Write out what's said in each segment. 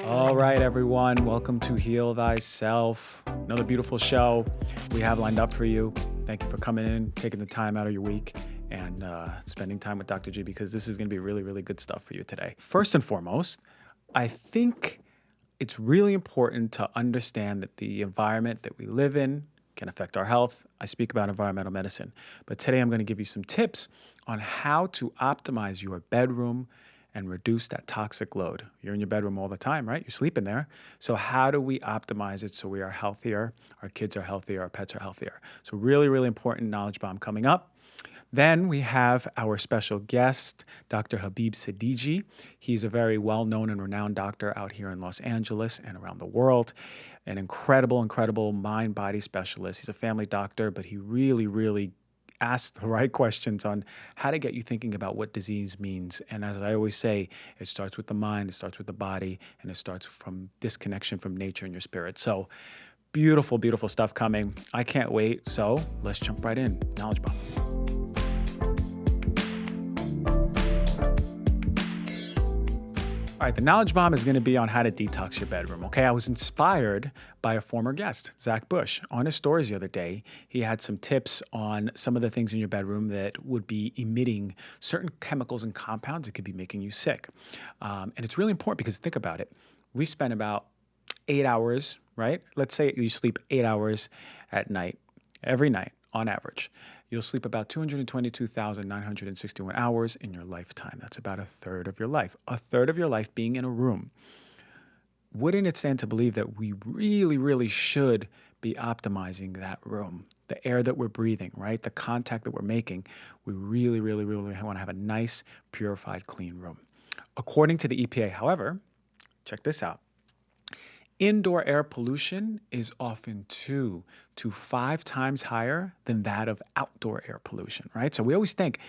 All right, everyone. Welcome to Heal Thyself. Another beautiful show we have lined up for you. Thank you for coming in, taking the time out of your week, and spending time with Dr. G because this is going to be really, really good stuff for you today. First and foremost, I think it's really important to understand that the environment that we live in can affect our health. I speak about environmental medicine, but today I'm going to give you some tips on how to optimize your bedroom and reduce that toxic load. You're in your bedroom all the time, right? You're sleeping there. So how do we optimize it so we are healthier, our kids are healthier, our pets are healthier? So really, really important knowledge bomb coming up. Then we have our special guest, Dr. Habib Sadeghi. He's a very well-known and renowned doctor out here in Los Angeles and around the world. An incredible, incredible mind-body specialist. He's a family doctor, but he really, really asks the right questions on how to get you thinking about what disease means. And as I always say, it starts with the mind, it starts with the body, and it starts from disconnection from nature and your spirit. So beautiful, beautiful stuff coming. I can't wait. So let's jump right in. Knowledge bomb. All right, the knowledge bomb is going to be on how to detox your bedroom. Okay, I was inspired by a former guest, Zach Bush. On his stories the other day, he had some tips on some of the things in your bedroom that would be emitting certain chemicals and compounds that could be making you sick. And it's really important because think about it. We spend about 8 hours, right? Let's say you sleep 8 hours at night, every night on average. You'll sleep about 222,961 hours in your lifetime. That's about a third of your life. A third of your life being in a room. Wouldn't it stand to believe that we really, really should be optimizing that room? The air that we're breathing, right? The contact that we're making. We really, really, really want to have a nice, purified, clean room. According to the EPA, however, check this out. Indoor air pollution is often 2 to 5 times higher than that of outdoor air pollution, right? So we always think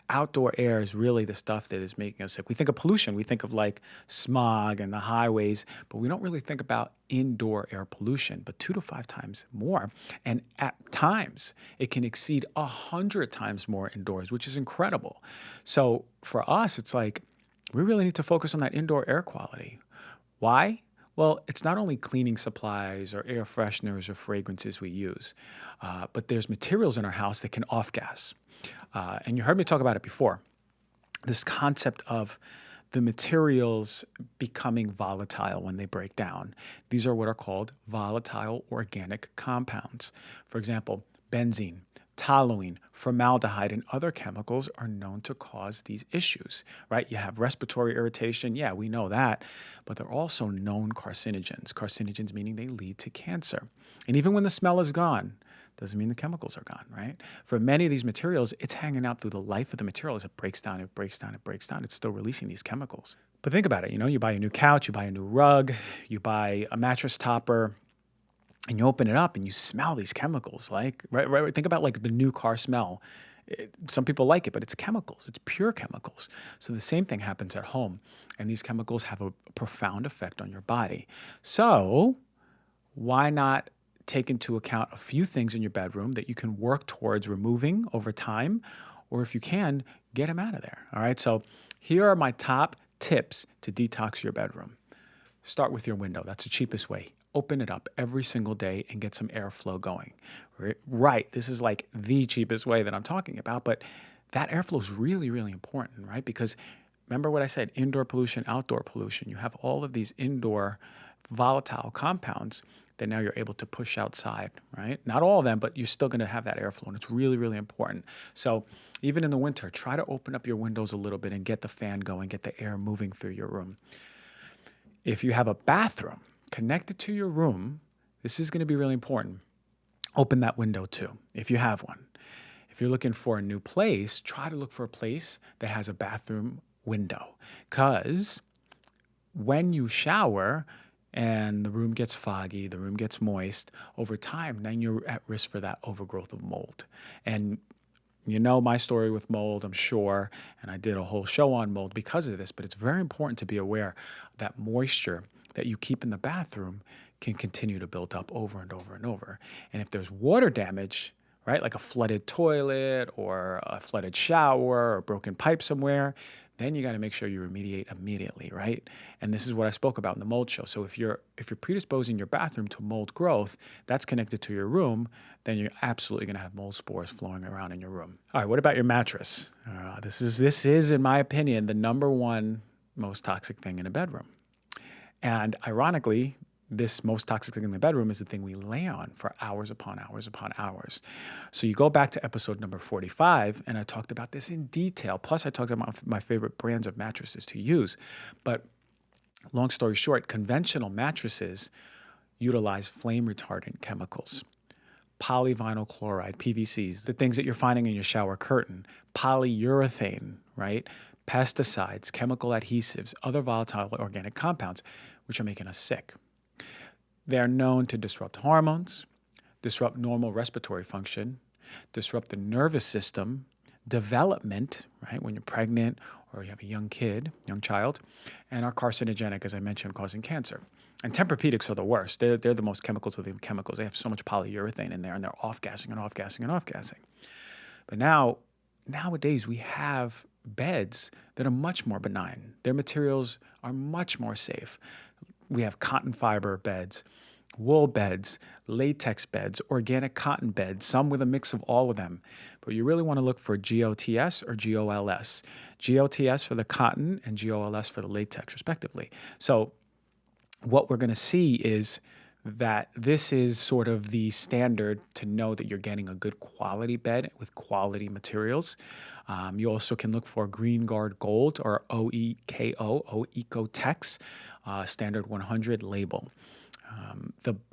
outdoor air is really the stuff that is making us sick. We think of pollution, we think of like smog and the highways, but we don't really think about indoor air pollution, but 2 to 5 times more. And at times, it can exceed 100 times more indoors, which is incredible. So for us, it's like we really need to focus on that indoor air quality. Why? Well, it's not only cleaning supplies or air fresheners or fragrances we use, but there's materials in our house that can off-gas. And you heard me talk about it before. This concept of the materials becoming volatile when they break down. These are what are called volatile organic compounds. For example, benzene, toluene, formaldehyde, and other chemicals are known to cause these issues, right? You have respiratory irritation. Yeah, we know that. But they're also known carcinogens. Carcinogens meaning they lead to cancer. And even when the smell is gone, doesn't mean the chemicals are gone, right? For many of these materials, it's hanging out through the life of the material as it breaks down, it breaks down, it breaks down. It's still releasing these chemicals. But think about it. You buy a new couch, you buy a new rug, you buy a mattress topper, and you open it up and you smell these chemicals, like, right. Think about like the new car smell. Some people like it, but it's chemicals. It's pure chemicals. So the same thing happens at home. And these chemicals have a profound effect on your body. So why not take into account a few things in your bedroom that you can work towards removing over time? Or if you can, get them out of there. All right. So here are my top tips to detox your bedroom. Start with your window. That's the cheapest way. Open it up every single day and get some airflow going. Right. This is like the cheapest way that I'm talking about, but that airflow is really, really important, right? Because remember what I said, indoor pollution, outdoor pollution. You have all of these indoor volatile compounds that now you're able to push outside, right? Not all of them, but you're still going to have that airflow, and it's really, really important. So even in the winter, try to open up your windows a little bit and get the fan going, get the air moving through your room. If you have a bathroom connected to your room, this is going to be really important. Open that window too, if you have one. If you're looking for a new place, try to look for a place that has a bathroom window. Because when you shower and the room gets foggy, the room gets moist, over time, then you're at risk for that overgrowth of mold. And you know my story with mold, I'm sure, and I did a whole show on mold because of this, but it's very important to be aware that moisture that you keep in the bathroom can continue to build up over and over and over. And if there's water damage, right, like a flooded toilet or a flooded shower or a broken pipe somewhere, then you got to make sure you remediate immediately, right? And this is what I spoke about in the mold show. So if you're predisposing your bathroom to mold growth, that's connected to your room, then you're absolutely going to have mold spores flowing around in your room. All right, what about your mattress? This is, in my opinion, the number one most toxic thing in a bedroom. And ironically, this most toxic thing in the bedroom is the thing we lay on for hours upon hours upon hours. So you go back to episode number 45, and I talked about this in detail. Plus, I talked about my favorite brands of mattresses to use. But long story short, conventional mattresses utilize flame retardant chemicals. Polyvinyl chloride, PVCs, the things that you're finding in your shower curtain, polyurethane, right? Pesticides, chemical adhesives, other volatile organic compounds, which are making us sick. They're known to disrupt hormones, disrupt normal respiratory function, disrupt the nervous system, development, right, when you're pregnant or you have a young child, and are carcinogenic, as I mentioned, causing cancer. And Tempur-Pedics are the worst. They're the most chemicals of the chemicals. They have so much polyurethane in there, and they're off-gassing and off-gassing and off-gassing. But nowadays, we have beds that are much more benign. Their materials are much more safe. We have cotton fiber beds, wool beds, latex beds, organic cotton beds, some with a mix of all of them. But you really want to look for GOTS or GOLS. GOTS for the cotton and GOLS for the latex, respectively. So what we're going to see is that this is sort of the standard to know that you're getting a good quality bed with quality materials. You also can look for Green Guard Gold or OEKO, Oecotex, standard 100 label.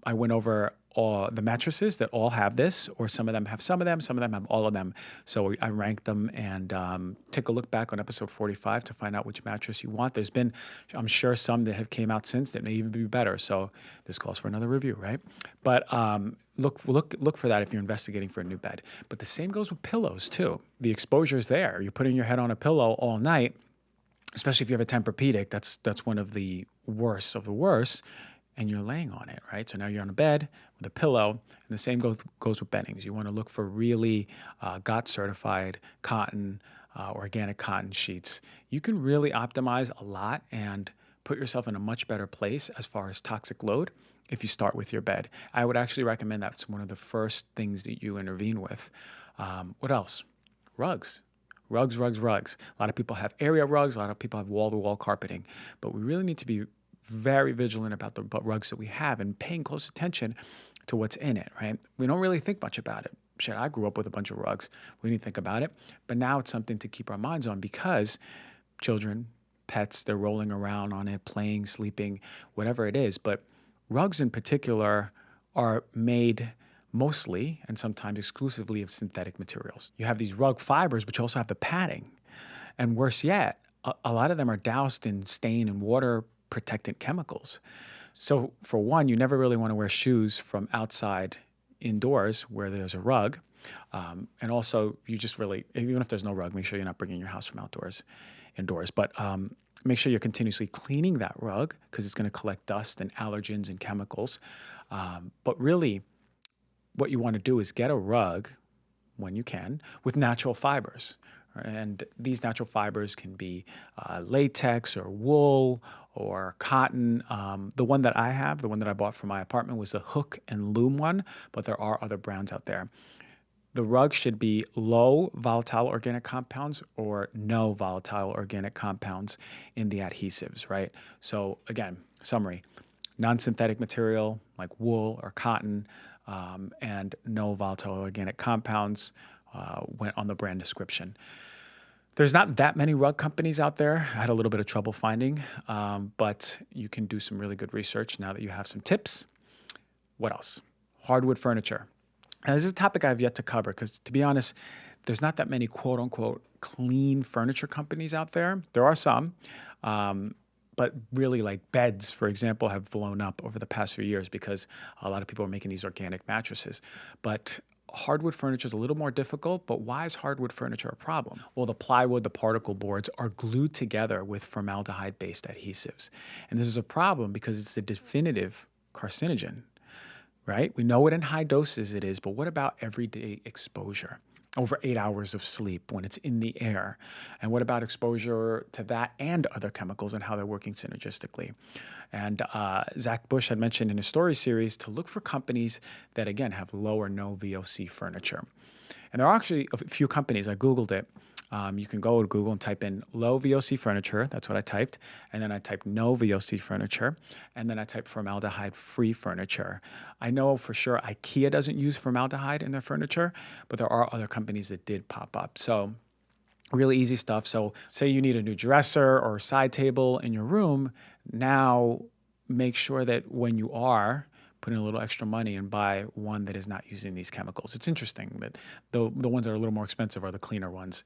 I went over all the mattresses that all have this, or some of them have some of them have all of them. So I ranked them, and take a look back on episode 45 to find out which mattress you want. There's been, I'm sure, some that have came out since that may even be better. So this calls for another review, right? But look for that if you're investigating for a new bed. But the same goes with pillows too. The exposure is there. You're putting your head on a pillow all night, especially if you have a Tempur-Pedic. That's one of the worst of the worst. And you're laying on it, right? So now you're on a bed with a pillow, and the same goes with beddings. You want to look for really GOT certified cotton, organic cotton sheets. You can really optimize a lot and put yourself in a much better place as far as toxic load if you start with your bed. I would actually recommend that's one of the first things that you intervene with. What else? Rugs. Rugs. A lot of people have area rugs. A lot of people have wall-to-wall carpeting. But we really need to be very vigilant about the rugs that we have and paying close attention to what's in it, right? We don't really think much about it. Shit, I grew up with a bunch of rugs. We didn't think about it. But now it's something to keep our minds on because children, pets, they're rolling around on it, playing, sleeping, whatever it is. But rugs in particular are made mostly and sometimes exclusively of synthetic materials. You have these rug fibers, but you also have the padding. And worse yet, a lot of them are doused in stain and water protectant chemicals. So for one, you never really want to wear shoes from outside indoors where there's a rug. And also you just really, even if there's no rug, make sure you're not bringing your house from indoors. But make sure you're continuously cleaning that rug because it's going to collect dust and allergens and chemicals. But really what you want to do is get a rug when you can with natural fibers. And these natural fibers can be latex or wool or cotton. The one that I have, the one that I bought for my apartment, was the Hook and Loom one, but there are other brands out there. The rug should be low volatile organic compounds or no volatile organic compounds in the adhesives, right? So again, summary, non-synthetic material like wool or cotton, and no volatile organic compounds went on the brand description. There's not that many rug companies out there. I had a little bit of trouble finding, but you can do some really good research now that you have some tips. What else? Hardwood furniture. Now, this is a topic I've yet to cover because, to be honest, there's not that many quote-unquote clean furniture companies out there. There are some, but really like beds, for example, have blown up over the past few years because a lot of people are making these organic mattresses. But hardwood furniture is a little more difficult, but why is hardwood furniture a problem? Well, the plywood, the particle boards are glued together with formaldehyde-based adhesives. And this is a problem because it's the definitive carcinogen, right? We know it in high doses it is, but what about everyday exposure? over 8 hours of sleep when it's in the air? And what about exposure to that and other chemicals and how they're working synergistically? And Zach Bush had mentioned in his story series to look for companies that, again, have low or no VOC furniture. And there are actually a few companies. I Googled it. You can go to Google and type in low VOC furniture. That's what I typed. And then I typed no VOC furniture. And then I typed formaldehyde-free furniture. I know for sure IKEA doesn't use formaldehyde in their furniture, but there are other companies that did pop up. So really easy stuff. So say you need a new dresser or side table in your room. Now make sure that when you are put in a little extra money and buy one that is not using these chemicals. It's interesting that the ones that are a little more expensive are the cleaner ones.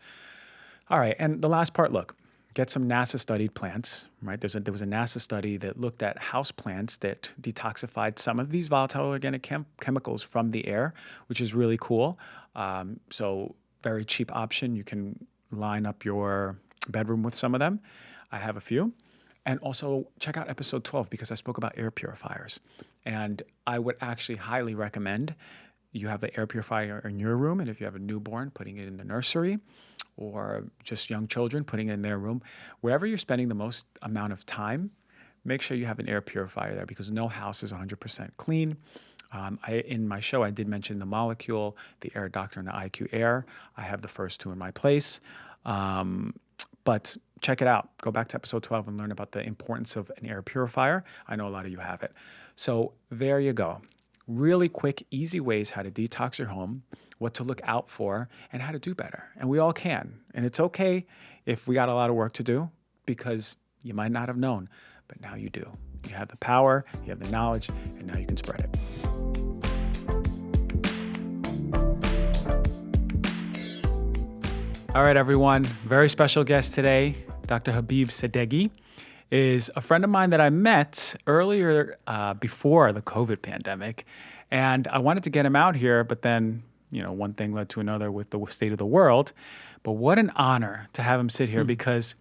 All right, and the last part, look, get some NASA-studied plants, right? There was a NASA study that looked at house plants that detoxified some of these volatile organic chemicals from the air, which is really cool. So very cheap option. You can line up your bedroom with some of them. I have a few. And also check out episode 12 because I spoke about air purifiers. And I would actually highly recommend you have an air purifier in your room. And if you have a newborn, putting it in the nursery, or just young children, putting it in their room. Wherever you're spending the most amount of time, make sure you have an air purifier there because no house is 100% clean. In my show, I did mention the Molecule, the Air Doctor, and the IQ Air. I have the first two in my place. But check it out. Go back to episode 12 and learn about the importance of an air purifier. I know a lot of you have it. So there you go. Really quick, easy ways how to detox your home, what to look out for, and how to do better. And we all can. And it's okay if we got a lot of work to do because you might not have known, but now you do. You have the power, you have the knowledge, and now you can spread it. All right, everyone. Very special guest today, Dr. Habib Sadeghi, is a friend of mine that I met earlier before the COVID pandemic. And I wanted to get him out here, but then, one thing led to another with the state of the world. But what an honor to have him sit here because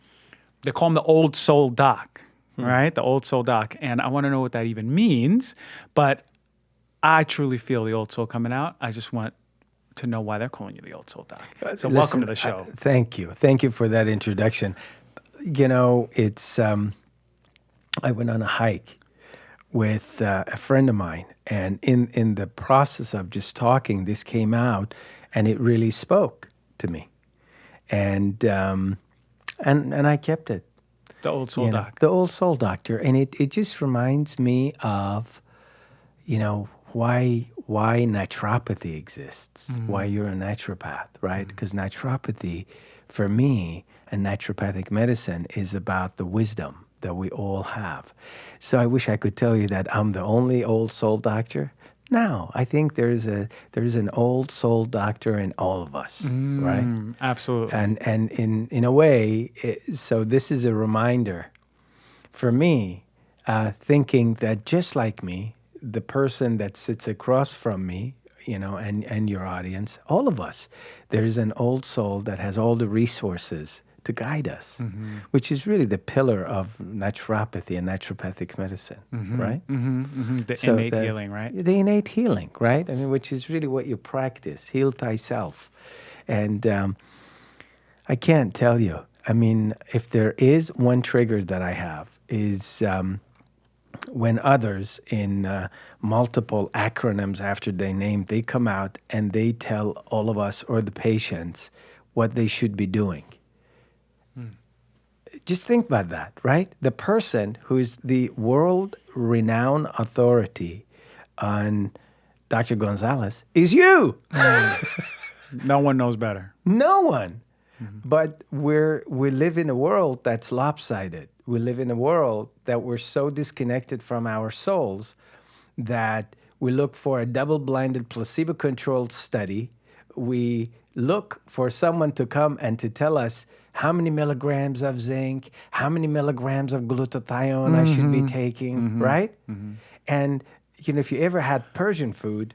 they call him the old soul doc, right? The old soul doc. And I want to know what that even means. But I truly feel the old soul coming out. I just want to know why they're calling you the old soul doc. So welcome to the show. Thank you. Thank you for that introduction. It's, I went on a hike with a friend of mine, and in the process of just talking, this came out, and it really spoke to me, and I kept it. The old soul doc. The old soul doctor, and it just reminds me of, why nitropathy exists, why you're a naturopath, right? Because naturopathy, for me, and naturopathic medicine is about the wisdom that we all have. So I wish I could tell you that I'm the only old soul doctor. No, I think there's an old soul doctor in all of us, right? Absolutely. And in a way, so this is a reminder for me, thinking that just like me, the person that sits across from me, and your audience, all of us, there's an old soul that has all the resources to guide us, which is really the pillar of naturopathy and naturopathic medicine, right? The innate healing, right? The innate healing, right? I mean, which is really what you practice, heal thyself. And I can't tell you, I mean, if there is one trigger that I have is when others in multiple acronyms after their name, they come out and they tell all of us or the patients what they should be doing. Just think about that, right? The person who is the world-renowned authority on Dr. Gonzalez is you. No one knows better. No one. But we live in a world that's lopsided. We live in a world that we're so disconnected from our souls that we look for a double-blinded, placebo-controlled study. We look for someone to come and to tell us how many milligrams of zinc, how many milligrams of glutathione I should be taking, right? And if you ever had Persian food,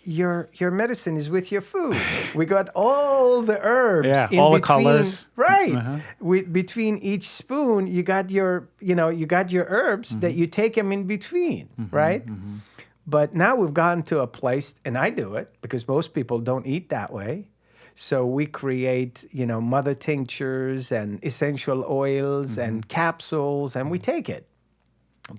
your medicine is with your food. We got all the herbs in all between, the colors, right? Between each spoon, you got your herbs that you take them in between, right? But now we've gotten to a place, and I do it because most people don't eat that way. So we create, mother tinctures and essential oils and capsules, and we take it.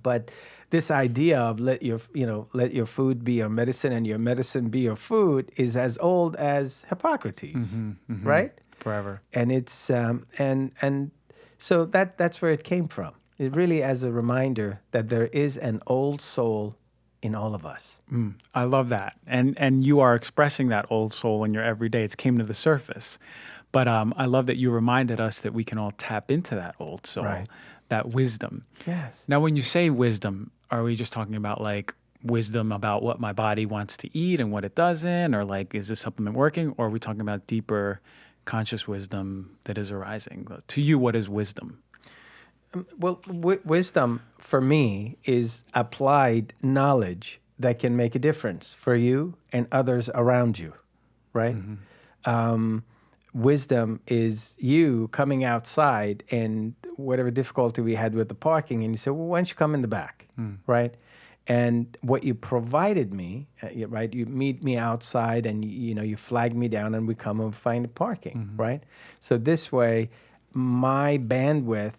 But this idea of let your food be your medicine and your medicine be your food is as old as Hippocrates, right? Forever. And it's and so that's where it came from. It really as a reminder that there is an old soul in all of us. I love that. And you are expressing that old soul in your everyday. It's came to the surface. But I love that you reminded us that we can all tap into that old soul, Right. that wisdom. Yes. Now, when you say wisdom, are we just talking about like wisdom about what my body wants to eat and what it doesn't? Or like, is this supplement working? Or are we talking about deeper conscious wisdom that is arising? To you, what is wisdom? Well, wisdom for me is applied knowledge that can make a difference for you and others around you, right? Wisdom is you coming outside and whatever difficulty we had with the parking, and you say, well, why don't you come in the back, right? And what you provided me, right? You meet me outside and, you flag me down and we come and find the parking, right? So this way, my bandwidth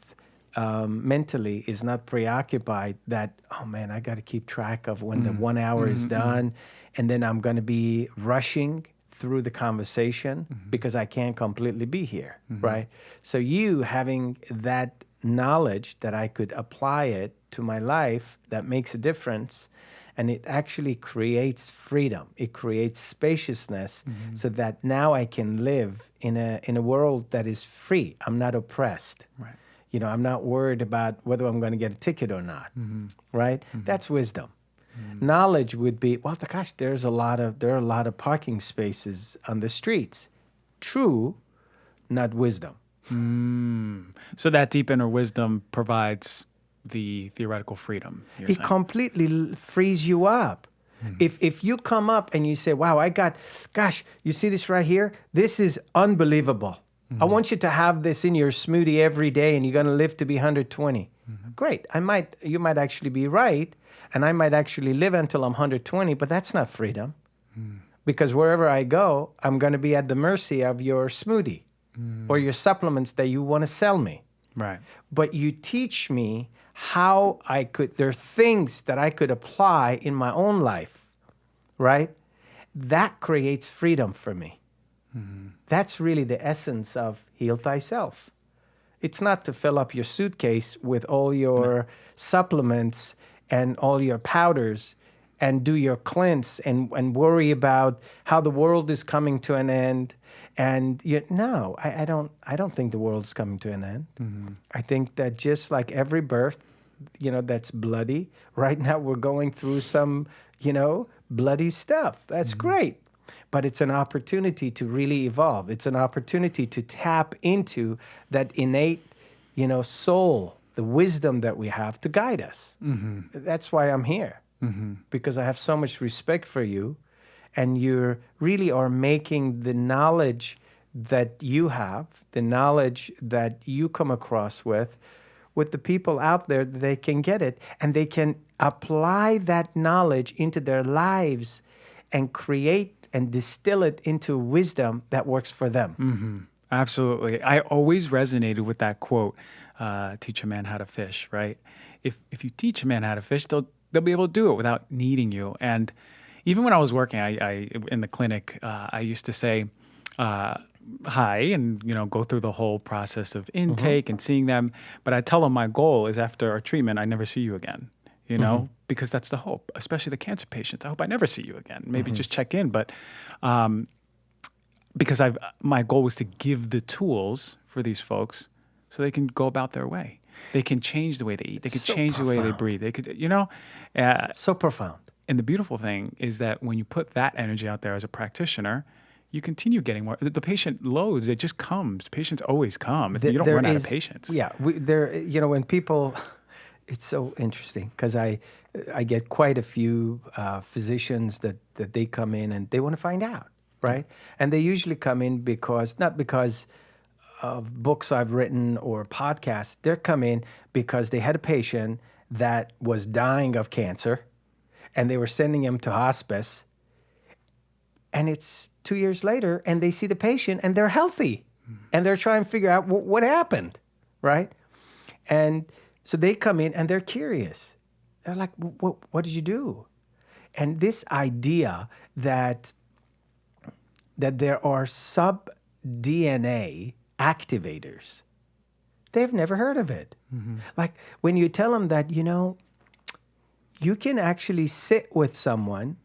mentally is not preoccupied that, oh man, I got to keep track of when the 1 hour is done. And then I'm going to be rushing through the conversation because I can't completely be here, right? So you having that knowledge that I could apply it to my life that makes a difference, and it actually creates freedom. It creates spaciousness so that now I can live in a world that is free. I'm not oppressed. Right. I'm not worried about whether I'm going to get a ticket or not, right? That's wisdom. Knowledge would be, well, gosh, there are a lot of parking spaces on the streets. True, not wisdom. So that deep inner wisdom provides the theoretical freedom. You're It saying. completely frees you up. If you come up and you say, wow, gosh, you see this right here? This is unbelievable. I want you to have this in your smoothie every day and you're going to live to be 120. Great. You might actually be right. And I might actually live until I'm 120, but that's not freedom. Because wherever I go, I'm going to be at the mercy of your smoothie or your supplements that you want to sell me. Right. But you teach me how there are things that I could apply in my own life, right? That creates freedom for me. That's really the essence of Heal Thyself. It's not to fill up your suitcase with all your supplements and all your powders and do your cleanse and worry about how the world is coming to an end. And no, I don't think the world's coming to an end. I think that just like every birth, that's bloody. Right now we're going through some, bloody stuff. That's great. But it's an opportunity to really evolve. It's an opportunity to tap into that innate, soul, the wisdom that we have to guide us. That's why I'm here, because I have so much respect for you, and you really are making the knowledge that you have, the knowledge that you come across with the people out there, that they can get it, and they can apply that knowledge into their lives and create and distill it into wisdom that works for them. Absolutely. I always resonated with that quote, teach a man how to fish, right? If you teach a man how to fish, they'll be able to do it without needing you. And even when I was working I in the clinic, I used to say hi and, go through the whole process of intake and seeing them. But I tell them my goal is after our treatment, I never see you again. Because that's the hope, especially the cancer patients. I hope I never see you again. Maybe just check in, but because my goal was to give the tools for these folks so they can go about their way. They can change the way they eat. They could change the way they breathe. They could, So profound. And the beautiful thing is that when you put that energy out there as a practitioner, you continue getting more. The patient loads, it just comes. Patients always come. You don't run out of patients. Yeah, when people... It's so interesting because I get quite a few physicians that they come in and they want to find out, right? And they usually come in not because of books I've written or podcasts. They come in because they had a patient that was dying of cancer and they were sending him to hospice. And it's 2 years later, and they see the patient and they're healthy. And they're trying to figure out what happened, right? And so they come in and they're curious. They're like, what did you do? And this idea that there are sub-DNA activators, they've never heard of it. Like when you tell them that, you can actually sit with someone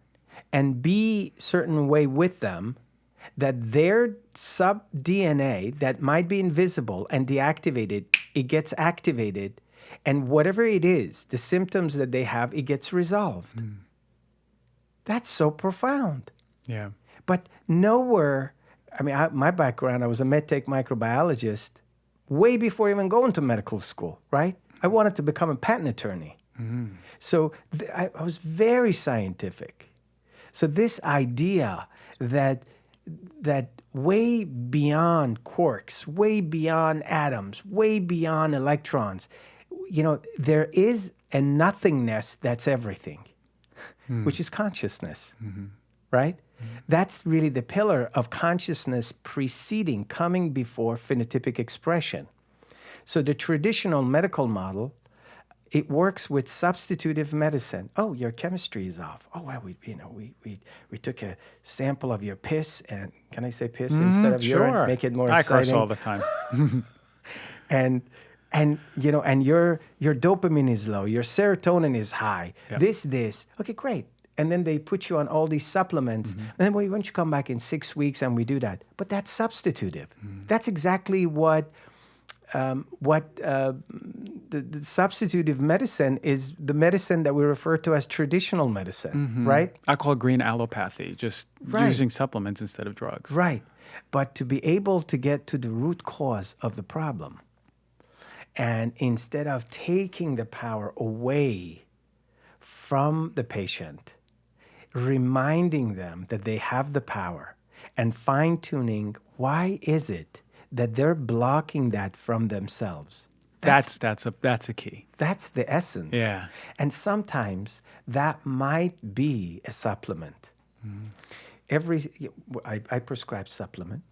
and be certain way with them, that their sub-DNA that might be invisible and deactivated, it gets activated. And whatever it is, the symptoms that they have, it gets resolved. That's so profound. Yeah. But nowhere, my background, I was a medtech microbiologist way before even going to medical school, right? I wanted to become a patent attorney. So I was very scientific. So this idea that way beyond quarks, way beyond atoms, way beyond electrons, there is a nothingness that's everything, which is consciousness, right? That's really the pillar of consciousness preceding, coming before phenotypic expression. So the traditional medical model, it works with substitutive medicine. Oh, your chemistry is off. Oh, well, we took a sample of your piss, and can I say piss instead of urine? Make it more exciting. I curse all the time. and your dopamine is low, your serotonin is high. Yep. This. Okay, great. And then they put you on all these supplements. And then, well, why don't you come back in 6 weeks and we do that? But that's substitutive. That's exactly what the substitutive medicine is, the medicine that we refer to as traditional medicine, right? I call it green allopathy, just using supplements instead of drugs. Right. But to be able to get to the root cause of the problem, and instead of taking the power away from the patient, reminding them that they have the power and fine-tuning, why is it that they're blocking that from themselves? That's a key. That's the essence. Yeah. And sometimes that might be a supplement. I prescribe supplement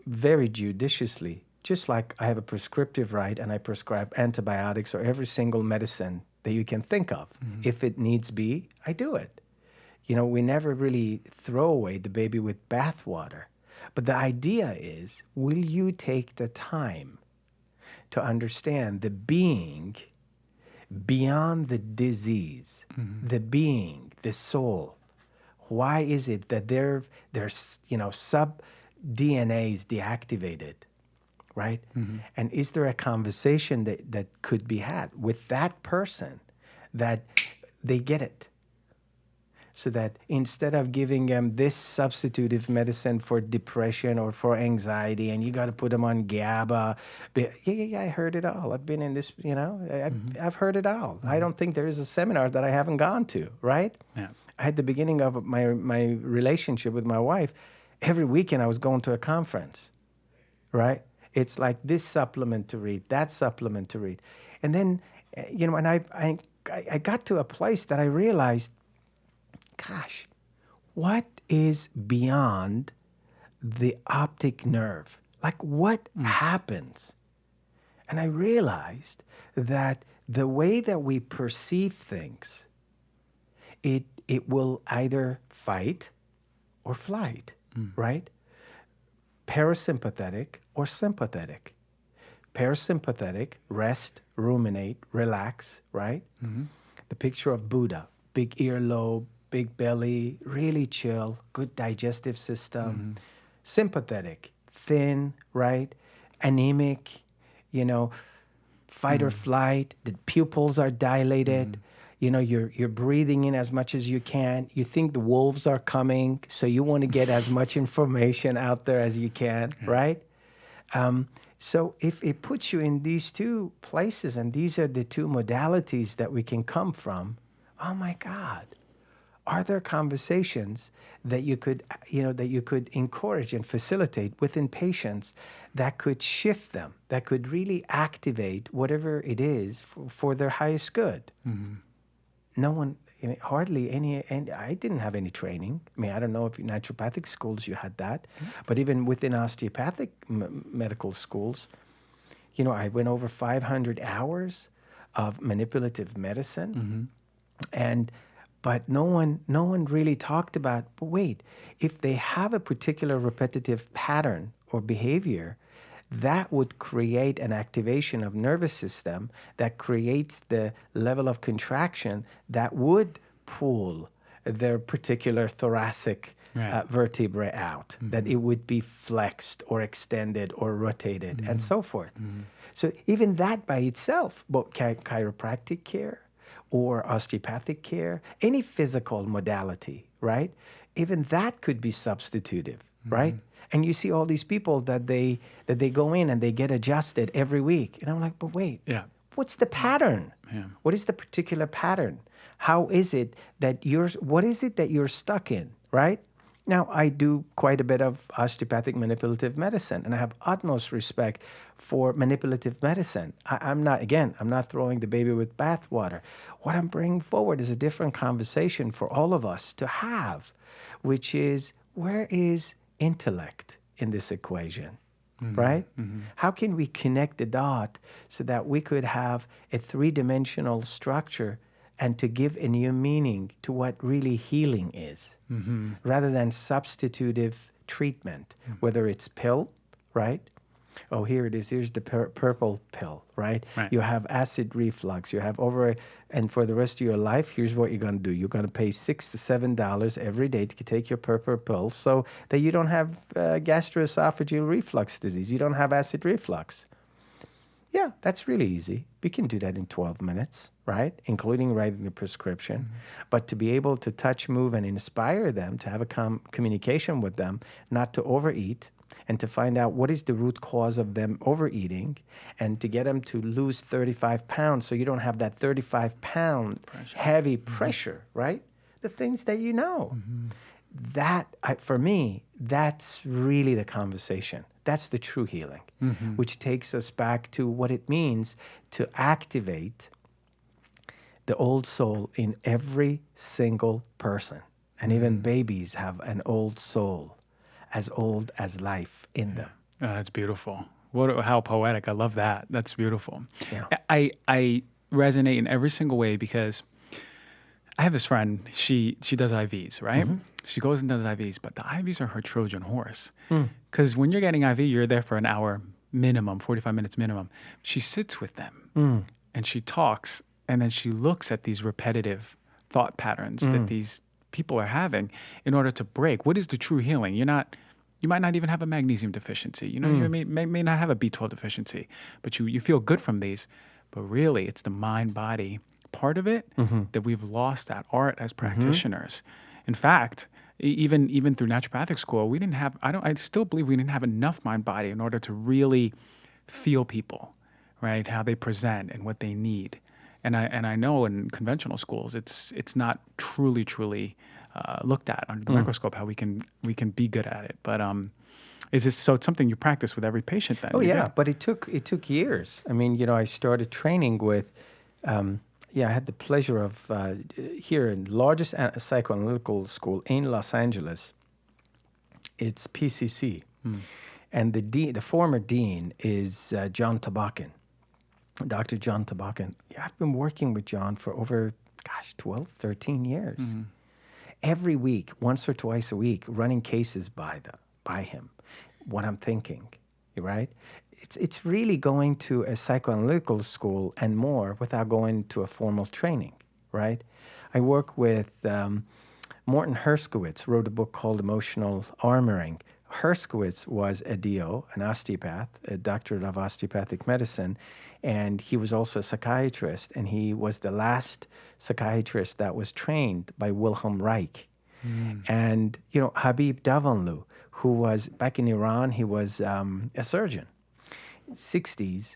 very judiciously, just like I have a prescriptive right and I prescribe antibiotics or every single medicine that you can think of. If it needs be, I do it. We never really throw away the baby with bathwater. But the idea is, will you take the time to understand the being beyond the disease, the being, the soul? Why is it that their sub-DNA is deactivated, right? And is there a conversation that could be had with that person that they get it? So that instead of giving them this substitutive medicine for depression or for anxiety, and you got to put them on GABA. Yeah, I heard it all. I've been in this, I've heard it all. I don't think there is a seminar that I haven't gone to, right? Yeah. At the beginning of my relationship with my wife, every weekend I was going to a conference, right? It's like this supplement to read, that supplement to read. And then, and I got to a place that I realized, gosh, what is beyond the optic nerve? Like what happens? And I realized that the way that we perceive things, it will either fight or flight, right? Parasympathetic or sympathetic. Parasympathetic, rest, ruminate, relax, right? The picture of Buddha, big earlobe, big belly, really chill, good digestive system. Sympathetic, thin, right? Anemic, fight or flight, the pupils are dilated. You're breathing in as much as you can. You think the wolves are coming, so you want to get as much information out there as you can, right? So if it puts you in these two places, and these are the two modalities that we can come from, oh my God. Are there conversations that you could encourage and facilitate within patients that could shift them, that could really activate whatever it is for their highest good? No one, hardly any, and I didn't have any training. I mean, I don't know if in naturopathic schools you had that, but even within osteopathic medical schools, I went over 500 hours of manipulative medicine, and but no one really talked about, but wait, if they have a particular repetitive pattern or behavior, that would create an activation of nervous system that creates the level of contraction that would pull their particular thoracic Right. vertebrae out, that it would be flexed or extended or rotated and so forth. So even that by itself, both chiropractic care or osteopathic care, any physical modality, right? Even that could be substitutive, right? And you see all these people that they go in and they get adjusted every week. And I'm like, but wait, Yeah. what's the pattern? Yeah. What is the particular pattern? How is it that what is it that you're stuck in, right? Now, I do quite a bit of osteopathic manipulative medicine, and I have utmost respect for manipulative medicine. I'm not throwing the baby with bathwater. What I'm bringing forward is a different conversation for all of us to have, which is, where is intellect in this equation, right? How can we connect the dot so that we could have a three-dimensional structure and to give a new meaning to what really healing is, rather than substitutive treatment, whether it's pill, right? Oh, here it is. Here's the purple pill, right? Right. You have acid reflux. You have and for the rest of your life, here's what you're going to do. You're going to pay $6 to $7 every day to take your purple pill so that you don't have gastroesophageal reflux disease. You don't have acid reflux. Yeah, that's really easy. We can do that in 12 minutes, right? Including writing the prescription. But to be able to touch, move, and inspire them, to have a communication with them, not to overeat, and to find out what is the root cause of them overeating, and to get them to lose 35 pounds so you don't have that 35-pound heavy pressure, right? The things that you know. That, for me, that's really the conversation. That's the true healing, which takes us back to what it means to activate the old soul in every single person. And even babies have an old soul, as old as life in them. Oh, that's beautiful. How poetic. I love that. That's beautiful. Yeah. I resonate in every single way because I have this friend, she does IVs, right? She goes and does IVs, but the IVs are her Trojan horse. Because when you're getting IV, you're there for an hour minimum, 45 minutes minimum. She sits with them and she talks, and then she looks at these repetitive thought patterns that these people are having in order to break. What is the true healing? You might not even have a magnesium deficiency. You may not have a B12 deficiency, but you feel good from these. But really, it's the mind-body part of it that we've lost that art as practitioners. In fact, even through naturopathic school, we didn't have, I still believe we didn't have enough mind-body in order to really feel people, right? How they present and what they need. And I know in conventional schools, it's not truly looked at under the microscope how we can be good at it. But it's something you practice with every patient then? Oh yeah, but it took years. I mean, I started training with. I had the pleasure of here in the largest psychoanalytical school in Los Angeles. It's PCC, and the former dean is John Tabakin, Dr. John Tabakin. Yeah, I've been working with John for over, 12, 13 years. Every week, once or twice a week, running cases by him, what I'm thinking, right? It's really going to a psychoanalytical school and more without going to a formal training, right? I work with Morton Herskowitz, wrote a book called Emotional Armoring. Herskowitz was a DO, an osteopath, a doctorate of osteopathic medicine, and he was also a psychiatrist, and he was the last psychiatrist that was trained by Wilhelm Reich. And, Habib Davanlu, who was back in Iran, he was a surgeon. 60s,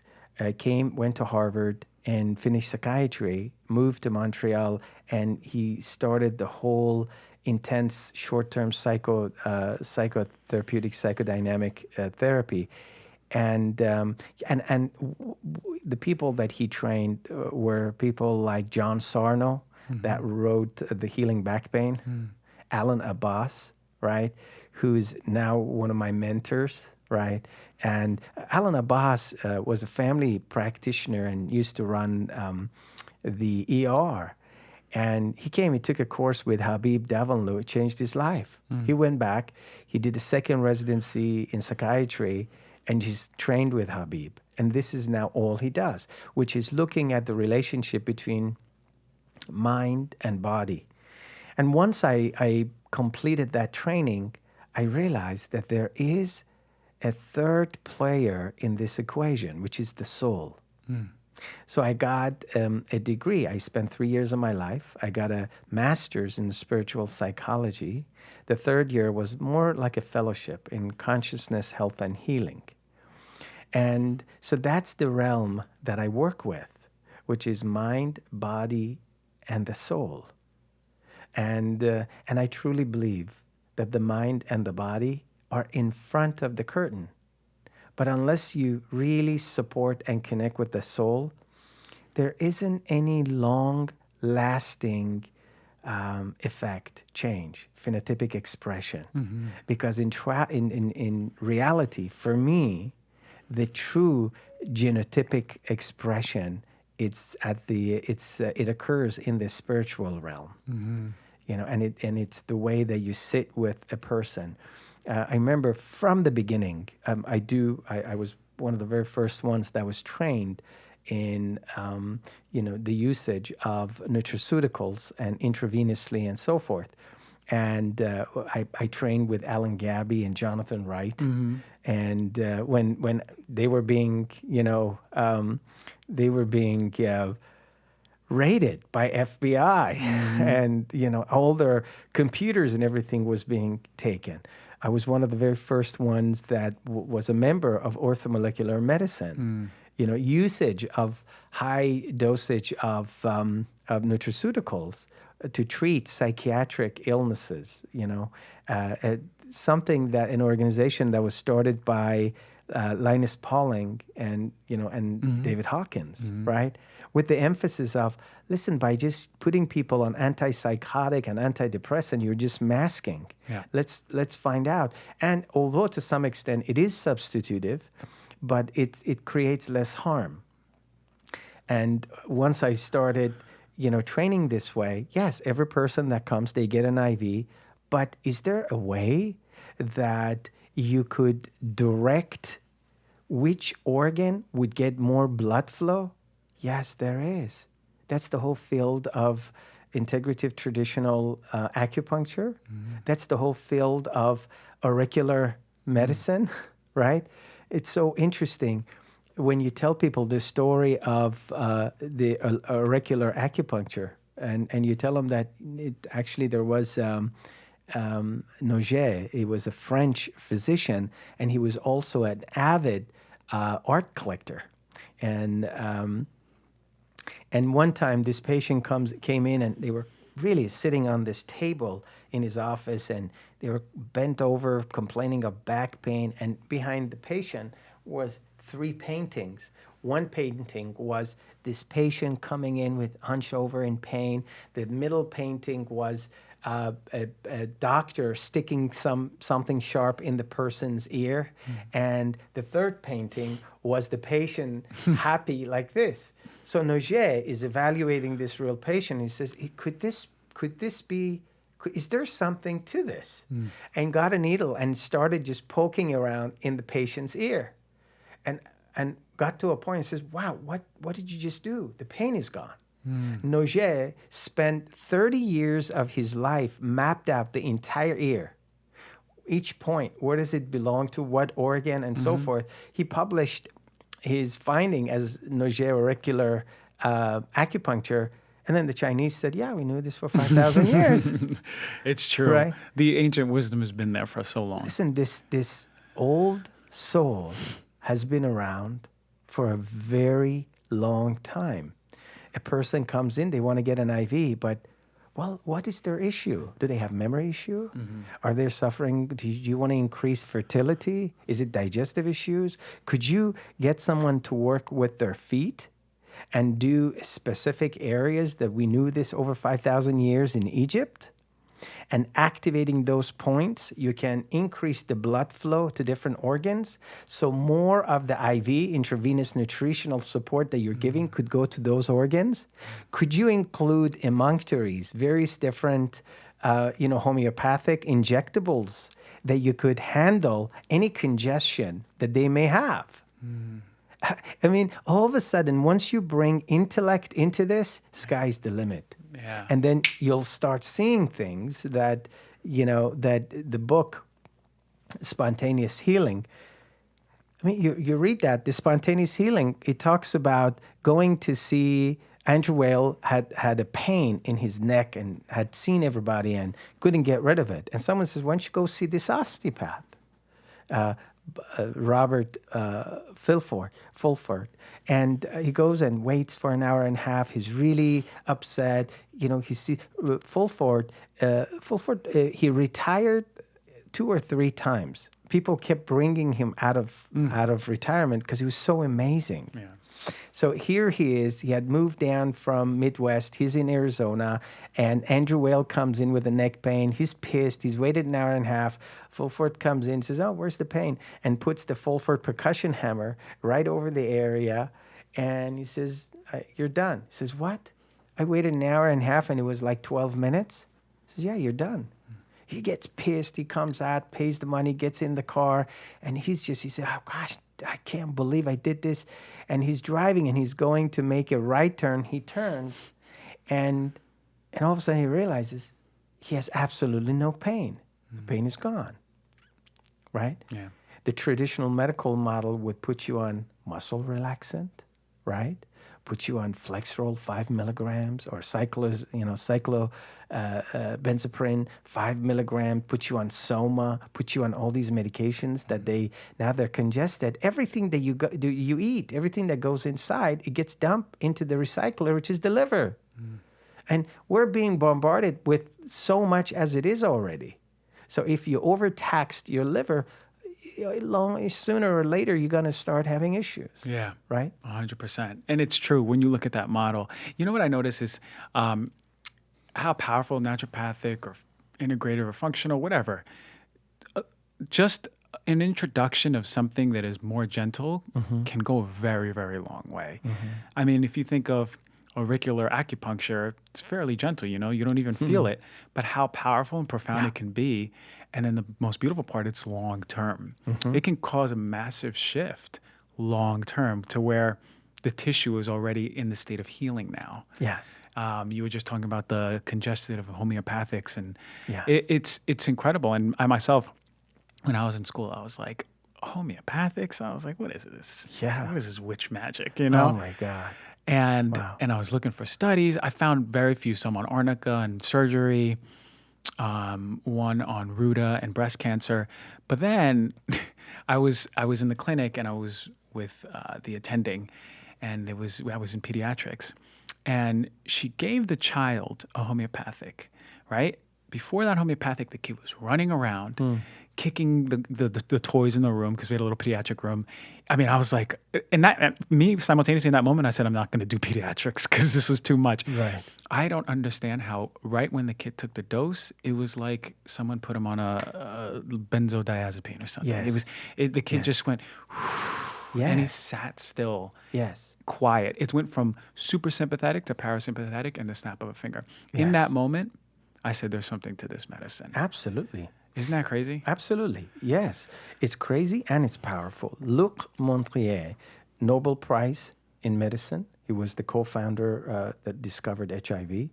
went to Harvard and finished psychiatry, moved to Montreal, and he started the whole intense short-term psychotherapeutic, psychodynamic therapy. And the people that he trained were people like John Sarno, that wrote The Healing Back Pain, Alan Abbas, right, who's now one of my mentors, right? And Alan Abbas was a family practitioner and used to run the ER. And he came, he took a course with Habib Davanloo. It changed his life. He went back, he did a second residency in psychiatry, and he's trained with Habib. And this is now all he does, which is looking at the relationship between mind and body. And once I completed that training, I realized that there is a third player in this equation, which is the soul. So I got a degree. I spent 3 years of my life. I got a master's in spiritual psychology. The third year was more like a fellowship in consciousness, health, and healing. And so that's the realm that I work with, which is mind, body, and the soul. And I truly believe that the mind and the body are in front of the curtain. But unless you really support and connect with the soul, there isn't any long-lasting effect, change, phenotypic expression. Because in reality, for me, the true genotypic expression, it occurs in the spiritual realm. You know, and it's the way that you sit with a person. I remember from the beginning, I was one of the very first ones that was trained in, the usage of nutraceuticals and intravenously and so forth. And I trained with Alan Gabby and Jonathan Wright. And when they were being, raided by FBI, and all their computers and everything was being taken. I was one of the very first ones that was a member of orthomolecular medicine. Usage of high dosage of nutraceuticals to treat psychiatric illnesses. Something that an organization that was started by Linus Pauling and David Hawkins, right? With the emphasis of, listen, by just putting people on antipsychotic and antidepressant, you're just masking. Yeah. Let's find out. And although to some extent it is substitutive, but it creates less harm. And once I started, training this way, yes, every person that comes, they get an IV, but is there a way that you could direct which organ would get more blood flow? Yes, there is. That's the whole field of integrative traditional acupuncture. That's the whole field of auricular medicine, right? It's so interesting when you tell people the story of the auricular acupuncture, and you tell them that there was Noget. He was a French physician, and he was also an avid art collector. And one time this patient came in, and they were really sitting on this table in his office, and they were bent over complaining of back pain, and behind the patient was 3 paintings. One painting was this patient coming in with hunch over in pain. The middle painting was a doctor sticking something sharp in the person's ear. And the third painting was the patient happy like this. So Noget is evaluating this real patient. He says, could this be, is there something to this? And got a needle and started just poking around in the patient's ear. And got to a point and says, wow, what did you just do? The pain is gone. Noget spent 30 years of his life mapped out the entire ear. Each point, where does it belong to, what organ, and so forth. He published his finding as Noget auricular acupuncture. And then the Chinese said, yeah, we knew this for 5,000 years. It's true. Right? The ancient wisdom has been there for so long. Listen, this old soul has been around for a very long time. A person comes in, they want to get an IV, but, well, what is their issue? Do they have memory issue? Are they suffering? Do you want to increase fertility? Is it digestive issues? Could you get someone to work with their feet and do specific areas that we knew this over 5,000 years in Egypt. And activating those points, you can increase the blood flow to different organs. So more of the IV, intravenous nutritional support that you're giving could go to those organs. Could you include emunctories, various different, homeopathic injectables that you could handle any congestion that they may have? I mean, all of a sudden, once you bring intellect into this, sky's the limit. Yeah. And then you'll start seeing things that, that the book, Spontaneous Healing, I mean, you read that, the Spontaneous Healing, it talks about going to see Andrew Weil had a pain in his neck and had seen everybody and couldn't get rid of it. And someone says, why don't you go see this osteopath? Robert Fulford. And he goes and waits for an hour and a half. He's really upset. He sees Fulford, he retired 2 or 3 times. People kept bringing him out of retirement because he was so amazing. Yeah. So here he is. He had moved down from Midwest. He's in Arizona, and Andrew Weil comes in with a neck pain. He's pissed. He's waited an hour and a half. Fulford comes in, says, "Oh, where's the pain?" And puts the Fulford percussion hammer right over the area, and he says, "You're done." He says, "What? I waited an hour and a half, and it was like 12 minutes." He says, "Yeah, you're done." He gets pissed. He comes out, pays the money, gets in the car, and he says, "Oh gosh, I can't believe I did this." And he's driving and he's going to make a right turn. He turns, and all of a sudden he realizes he has absolutely no pain. The pain is gone, right? Yeah. The traditional medical model would put you on muscle relaxant, right? Put you on Flexerol 5 milligrams or cyclobenzaprine 5 milligrams, put you on Soma, put you on all these medications that they're congested. Everything that you eat, everything that goes inside, it gets dumped into the recycler, which is the liver. And we're being bombarded with so much as it is already. So if you overtaxed your liver, sooner or later, you're going to start having issues. Yeah. Right? 100%. And it's true when you look at that model. You know what I notice is how powerful naturopathic or integrative or functional, whatever, just an introduction of something that is more gentle can go a very, very long way. I mean, if you think of auricular acupuncture, it's fairly gentle, you don't even feel it, but how powerful and profound it can be. And then the most beautiful part, it's long term. It can cause a massive shift long term to where the tissue is already in the state of healing now. Yes. You were just talking about the congestive homeopathics, and Yes. it's incredible. And I myself, when I was in school, I was like, homeopathics? I was like, what is this? Yeah. What is this witch magic, Oh my God. And Wow. and I was looking for studies. I found very few, some on arnica and surgery, one on Ruta and breast cancer. But then I was in the clinic and I was with the attending, and I was in pediatrics, and she gave the child a homeopathic, right? Before that homeopathic, the kid was running around, kicking the toys in the room because we had a little pediatric room. I mean, I was like, me simultaneously in that moment, I said, I'm not going to do pediatrics because this was too much. Right. I don't understand how right when the kid took the dose, it was like someone put him on a benzodiazepine or something. Yes. The kid Yes. just went, Yes. and he sat still. Yes. Quiet. It went from super sympathetic to parasympathetic in the snap of a finger. In Yes. that moment, I said, there's something to this medicine. Absolutely. Isn't that crazy? Absolutely. Yes. It's crazy and it's powerful. Luc Montreal, Nobel Prize in medicine. He was the co-founder that discovered HIV.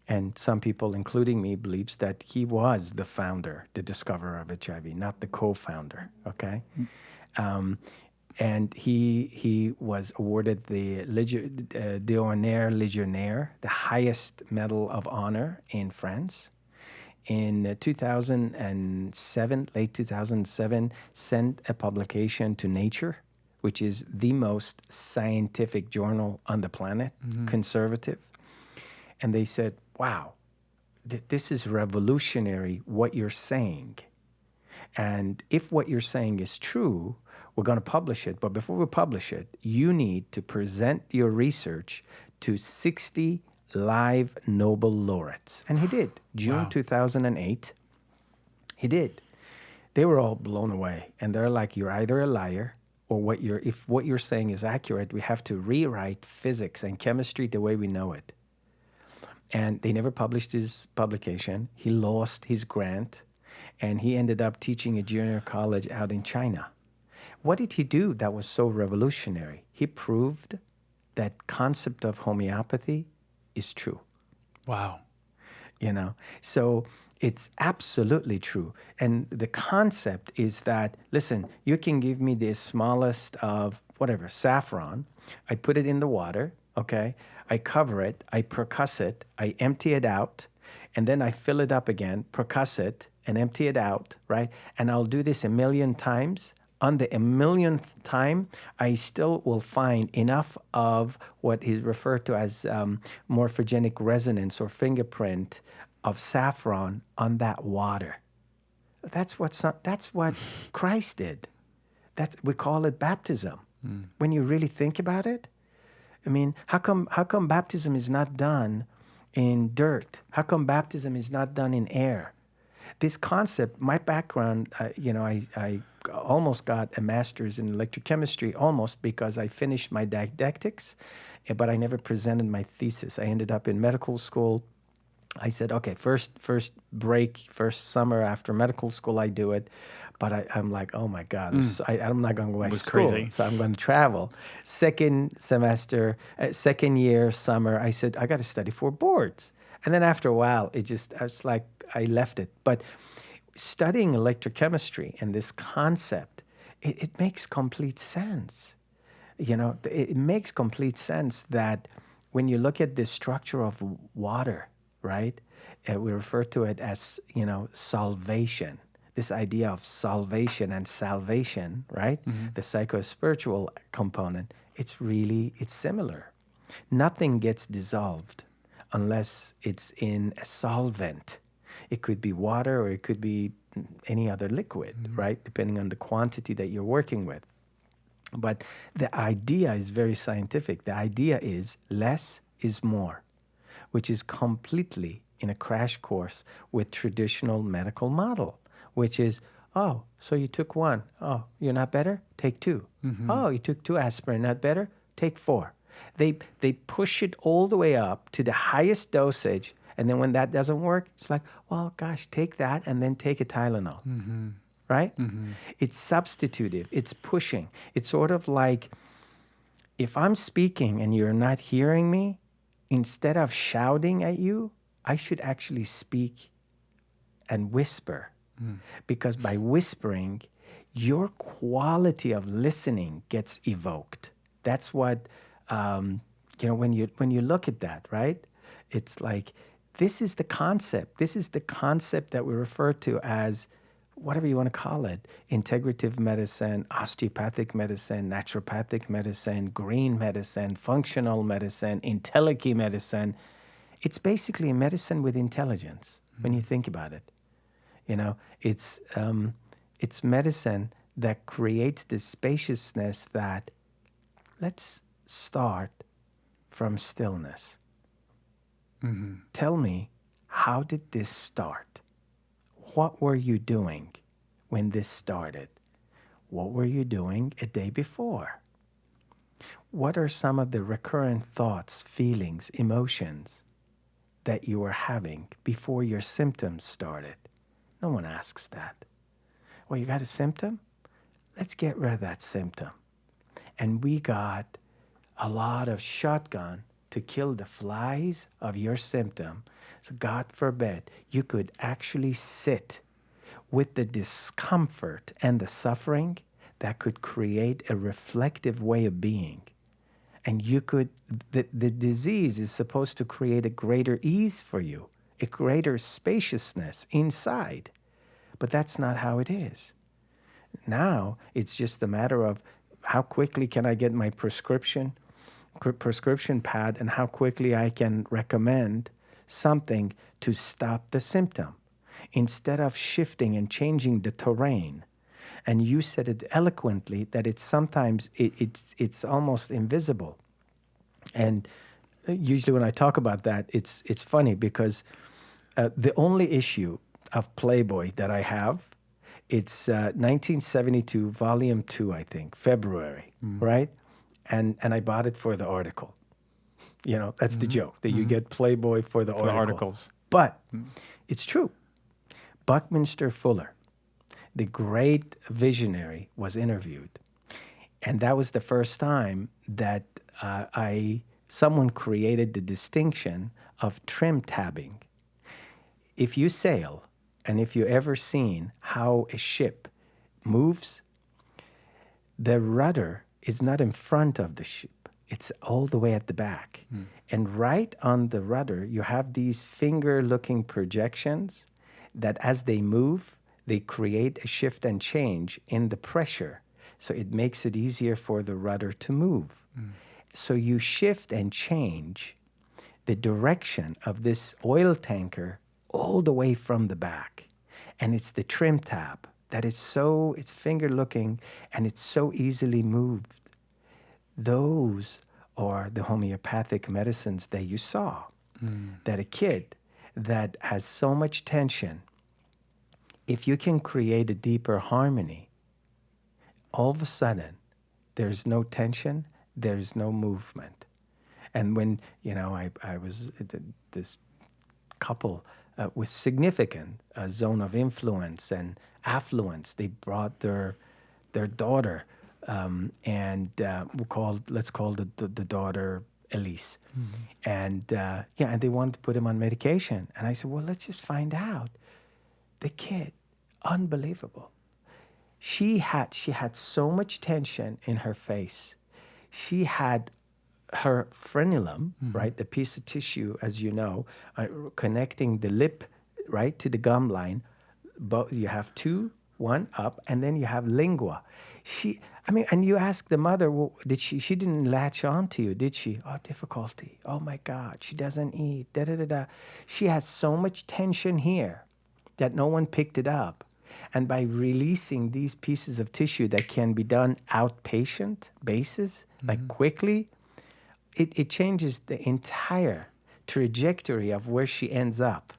And some people, including me, believes that he was the founder, the discoverer of HIV, not the co-founder. Okay. And he was awarded the d'honneur légionnaire, the highest medal of honor in France. In 2007, late 2007, sent a publication to Nature, which is the most scientific journal on the planet, conservative. And they said, wow, this is revolutionary, what you're saying. And if what you're saying is true, We're going to publish it. But before we publish it, you need to present your research to 60 live Nobel laureates. And he did. June Wow. 2008, he did. They were all blown away. And they're like, you're either a liar or if what you're saying is accurate, we have to rewrite physics and chemistry the way we know it. And they never published his publication. He lost his grant, and he ended up teaching a junior college out in China. What did he do that was so revolutionary? He proved that concept of homeopathy is true. Wow. So it's absolutely true. And the concept is that, listen, you can give me the smallest of whatever, saffron. I put it in the water, okay? I cover it, I percuss it, I empty it out, and then I fill it up again, percuss it, and empty it out, right? And I'll do this 1,000,000 times. On the 1,000,000th time, I still will find enough of what is referred to as morphogenic resonance or fingerprint of saffron on that water. That's what Christ did. We call it baptism. When you really think about it, I mean, how come baptism is not done in dirt? How come baptism is not done in air? This concept, my background, I almost got a master's in electrochemistry, almost, because I finished my didactics, but I never presented my thesis. I ended up in medical school. I said, okay, first summer after medical school, I do it. But I'm like, oh my God, I'm not going to go back to school. Crazy. So I'm going to travel. Second year, summer, I said, I got to study for boards. And then after a while, I was like, I left it. But studying electrochemistry and this concept, it makes complete sense. It makes complete sense that when you look at the structure of water, right? We refer to it as, salvation. This idea of salvation and salvation, right? Mm-hmm. The psycho-spiritual component, it's similar. Nothing gets dissolved unless it's in a solvent. It could be water or it could be any other liquid, right? Depending on the quantity that you're working with. But the idea is very scientific. The idea is less is more, which is completely in a crash course with traditional medical model, which is, oh, so you took one. Oh, you're not better? Take two. Mm-hmm. Oh, you took 2 aspirin, not better? Take 4. They push it all the way up to the highest dosage, and then when that doesn't work, it's like, well, gosh, take that and then take a Tylenol, right? Mm-hmm. It's substitutive. It's pushing. It's sort of like if I'm speaking and you're not hearing me, instead of shouting at you, I should actually speak and whisper. Because by whispering, your quality of listening gets evoked. That's what, when you look at that, right? It's like, this is the concept. This is the concept that we refer to as, whatever you want to call it, integrative medicine, osteopathic medicine, naturopathic medicine, green medicine, functional medicine, IntelliKey medicine. It's basically a medicine with intelligence when you think about it. It's medicine that creates this spaciousness that, let's start from stillness. Mm-hmm. Tell me, how did this start? What were you doing when this started? What were you doing a day before? What are some of the recurrent thoughts, feelings, emotions that you were having before your symptoms started? No one asks that. Well, you got a symptom? Let's get rid of that symptom. And we got a lot of shotgun to kill the flies of your symptom. So God forbid, you could actually sit with the discomfort and the suffering that could create a reflective way of being. And the disease is supposed to create a greater ease for you, a greater spaciousness inside. But that's not how it is. Now, it's just a matter of how quickly can I get my prescription pad and how quickly I can recommend something to stop the symptom. Instead of shifting and changing the terrain, And you said it eloquently that it's sometimes it's almost invisible. And usually when I talk about that, it's funny because the only issue of Playboy that I have, it's 1972, volume 2, I think, February, right? And I bought it for the article. You know, that's the joke, that you get Playboy for the For the article. articles. But it's true. Buckminster Fuller, the great visionary, was interviewed. And that was the first time that someone created the distinction of trim tabbing. If you sail, and if you ever seen how a ship moves, the rudder is not in front of the ship. It's all the way at the back. And right on the rudder, you have these finger-looking projections that as they move, they create a shift and change in the pressure. So it makes it easier for the rudder to move. So you shift and change the direction of this oil tanker all the way from the back. And it's the trim tab that is so, it's finger looking and it's so easily moved. Those are the homeopathic medicines that you saw. That a kid that has so much tension, if you can create a deeper harmony, all of a sudden there's no tension, there's no movement. And when, you know, I was this couple with significant zone of influence and affluence, they brought their daughter, and let's call the daughter Elise. And and they wanted to put him on medication. And I said, well, let's just find out. The kid, unbelievable. She had so much tension in her face. She had her frenulum, right, the piece of tissue, as you know, connecting the lip, right, to the gum line. But you have two, one up, and then you have lingua. And you ask the mother, well, she didn't latch on to you, did she? Oh, difficulty. Oh my God, she doesn't eat, da da da da. She has so much tension here that no one picked it up. And by releasing these pieces of tissue that can be done outpatient basis, like quickly, it changes the entire trajectory of where she ends up.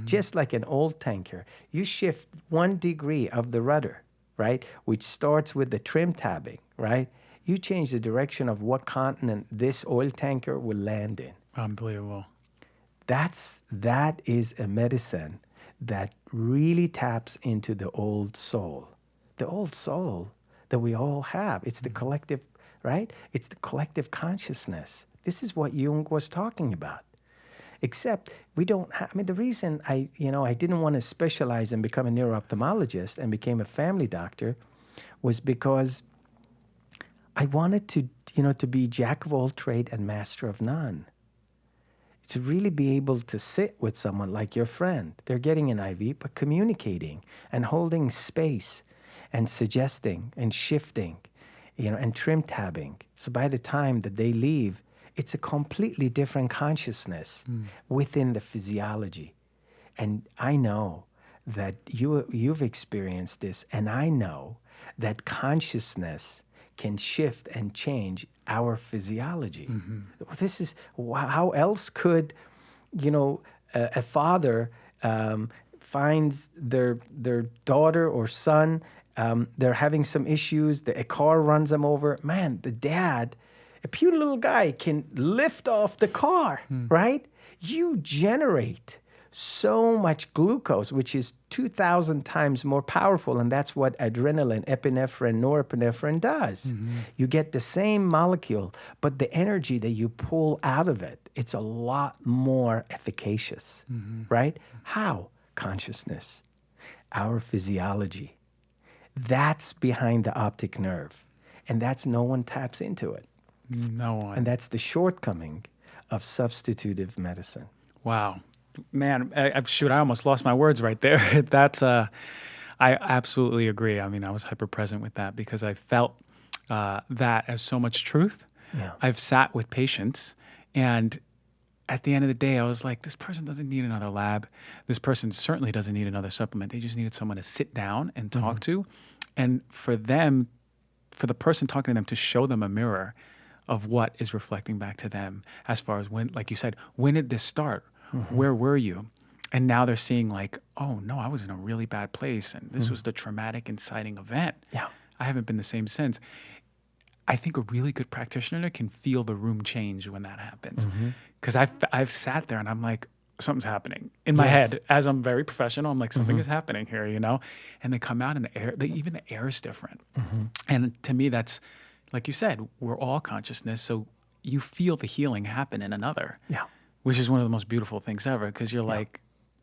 Just like an old tanker, you shift 1 degree of the rudder, right, which starts with the trim tabbing, right? You change the direction of what continent this oil tanker will land in. Unbelievable. That is a medicine that really taps into the old soul that we all have. It's the collective, right? It's the collective consciousness. This is what Jung was talking about. Except we don't have, the reason I didn't want to specialize and become a neuro-ophthalmologist and became a family doctor was because I wanted to be jack of all trade and master of none. To really be able to sit with someone like your friend. They're getting an IV, but communicating and holding space and suggesting and shifting, and trim tabbing. So by the time that they leave, it's a completely different consciousness within the physiology. And I know that you've experienced this, and I know that consciousness can shift and change our physiology. This is, how else could, a father finds their daughter or son, they're having some issues, a car runs them over. Man, the dad, a puny little guy, can lift off the car, right? You generate so much glucose, which is 2,000 times more powerful, and that's what adrenaline, epinephrine, norepinephrine does. You get the same molecule, but the energy that you pull out of it, it's a lot more efficacious, right? How? Consciousness, our physiology. That's behind the optic nerve, and that's no one taps into it. No one. And that's the shortcoming of substitutive medicine. Wow. Man, I almost lost my words right there. I absolutely agree. I mean, I was hyper present with that because I felt that as so much truth. Yeah. I've sat with patients, and at the end of the day, I was like, this person doesn't need another lab. This person certainly doesn't need another supplement. They just needed someone to sit down and talk to. And for them, for the person talking to them to show them a mirror of what is reflecting back to them as far as when, like you said, when did this start? Where were you? And now they're seeing like, oh no, I was in a really bad place and this was the traumatic inciting event. Yeah. I haven't been the same since. I think a really good practitioner can feel the room change when that happens. Because I've sat there and I'm like, something's happening in my head as I'm very professional. I'm like, something is happening here, you know? And they come out and the air, even the air is different. And to me, that's, like you said, we're all consciousness. So you feel the healing happen in another. Yeah. Which is one of the most beautiful things ever. Because you're like,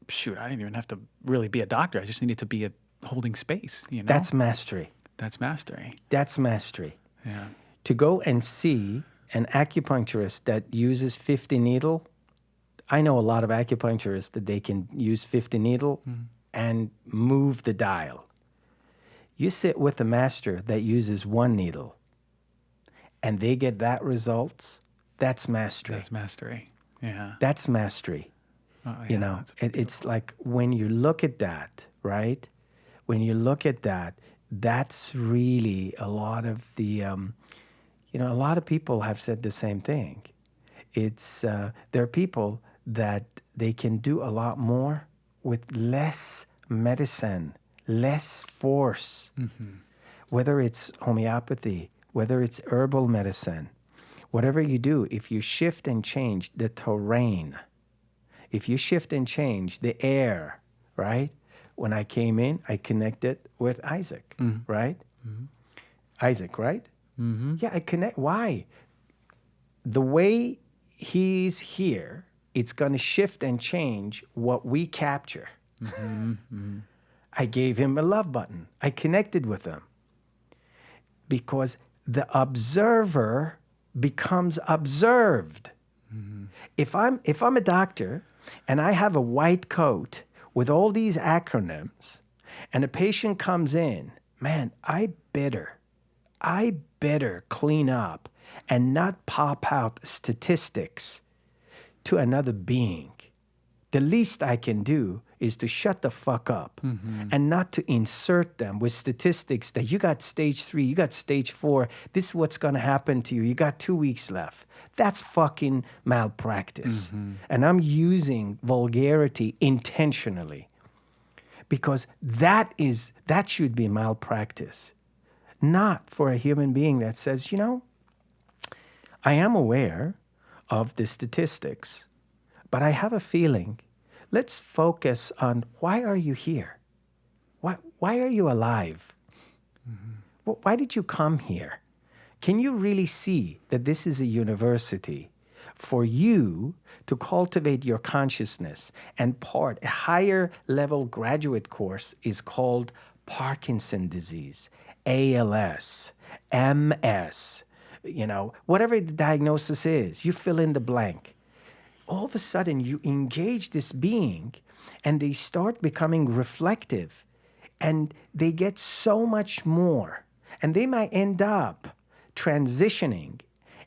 shoot, I didn't even have to really be a doctor. I just needed to be holding space, you know? That's mastery. That's mastery. That's mastery. Yeah. To go and see an acupuncturist that uses 50 needle, I know a lot of acupuncturists that they can use 50 needle and move the dial. You sit with a master that uses 1 needle and they get that results, that's mastery. That's mastery. Yeah. That's mastery. You know, it's like when you look at that, right? When you look at that, that's really a lot of the, a lot of people have said the same thing. It's, there are people that they can do a lot more with less medicine, less force, whether it's homeopathy, whether it's herbal medicine, whatever you do, if you shift and change the terrain, if you shift and change the air, right? When I came in, I connected with Isaac, right? Isaac, right? Yeah, I connect. Why? The way he's here, it's going to shift and change what we capture. I gave him a love button. I connected with him because the observer becomes observed. If I'm a doctor and I have a white coat with all these acronyms and a patient comes in, man, I better clean up and not pop out statistics to another being. The least I can do is to shut the fuck up and not to insert them with statistics that you got stage 3, you got stage 4, this is what's going to happen to you, you got 2 weeks left. That's fucking malpractice. And I'm using vulgarity intentionally because that should be malpractice, not for a human being that says, I am aware of the statistics, but I have a feeling. Let's focus on why are you here? Why are you alive? Why did you come here? Can you really see that this is a university for you to cultivate your consciousness? And a higher level graduate course is called Parkinson's disease, ALS, MS, whatever the diagnosis is, you fill in the blank. All of a sudden you engage this being and they start becoming reflective and they get so much more. And they might end up transitioning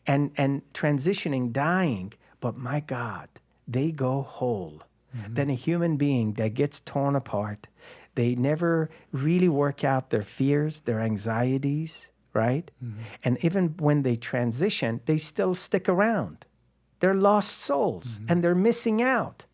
and transitioning, dying, but my God, they go whole. Then a human being that gets torn apart, they never really work out their fears, their anxieties, right? And even when they transition, they still stick around. They're lost souls and they're missing out.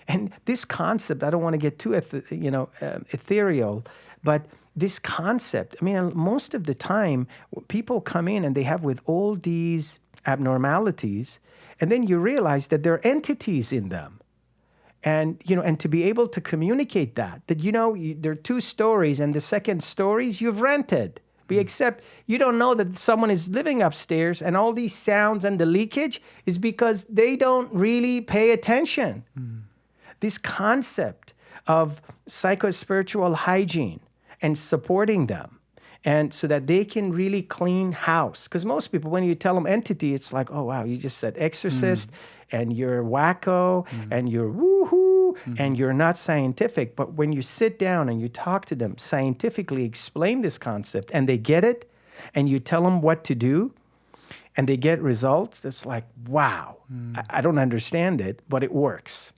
And this concept, I don't want to get too ethereal, but this concept, I mean, most of the time people come in and they have with all these abnormalities, and then you realize that there are entities in them. And, and to be able to communicate that there are 2 stories and the second stories you've rented. Except you don't know that someone is living upstairs and all these sounds and the leakage is because they don't really pay attention. This concept of psychospiritual hygiene and supporting them and so that they can really clean house. Because most people, when you tell them entity, it's like, oh, wow, you just said exorcist and you're wacko and you're woohoo and you're not scientific. But when you sit down and you talk to them, scientifically explain this concept and they get it and you tell them what to do and they get results, it's like, wow, I don't understand it, but it works.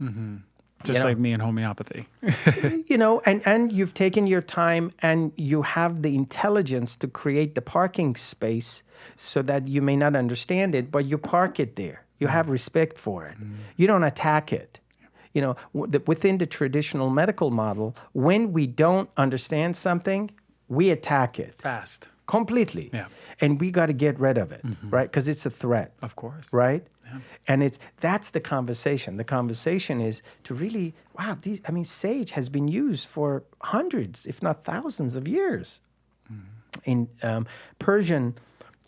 Just like me in homeopathy. And you've taken your time and you have the intelligence to create the parking space so that you may not understand it, but you park it there. You have respect for it. You don't attack it. Within the traditional medical model, when we don't understand something, we attack it. Fast. Completely. Yeah. And we got to get rid of it, right? Because it's a threat. Of course. Right? Yeah. And that's the conversation. The conversation is to really, sage has been used for hundreds, if not thousands of years. In Persian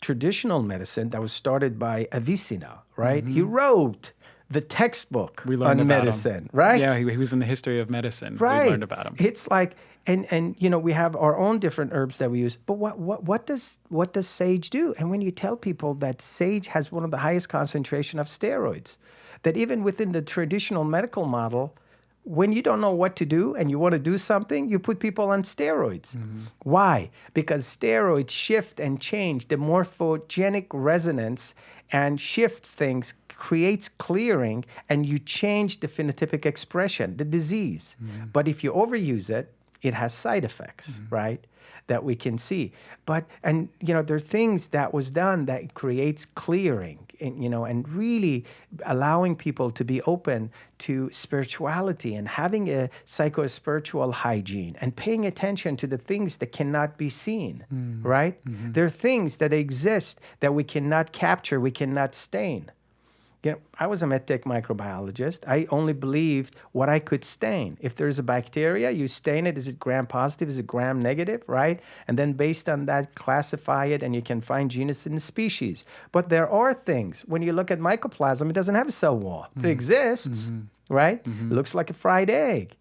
traditional medicine that was started by Avicenna, right? He wrote the textbook on medicine, right? Yeah, he was in the history of medicine. Right. We learned about him. It's like, and we have our own different herbs that we use. But what does sage do? And when you tell people that sage has one of the highest concentration of steroids, that even within the traditional medical model, when you don't know what to do and you want to do something, you put people on steroids. Why? Because steroids shift and change the morphogenic resonance and shifts things, creates clearing, and you change the phenotypic expression, the disease. But if you overuse it, it has side effects, right? That we can see. But, there are things that was done that creates clearing, and really allowing people to be open to spirituality and having a psycho-spiritual hygiene and paying attention to the things that cannot be seen, right? There are things that exist that we cannot capture, we cannot stain. I was a medtech microbiologist. I only believed what I could stain. If there's a bacteria, you stain it. Is it gram-positive? Is it gram-negative, right? And then based on that, classify it, and you can find genus and species. But there are things. When you look at mycoplasma, it doesn't have a cell wall. It exists, right? It looks like a fried egg.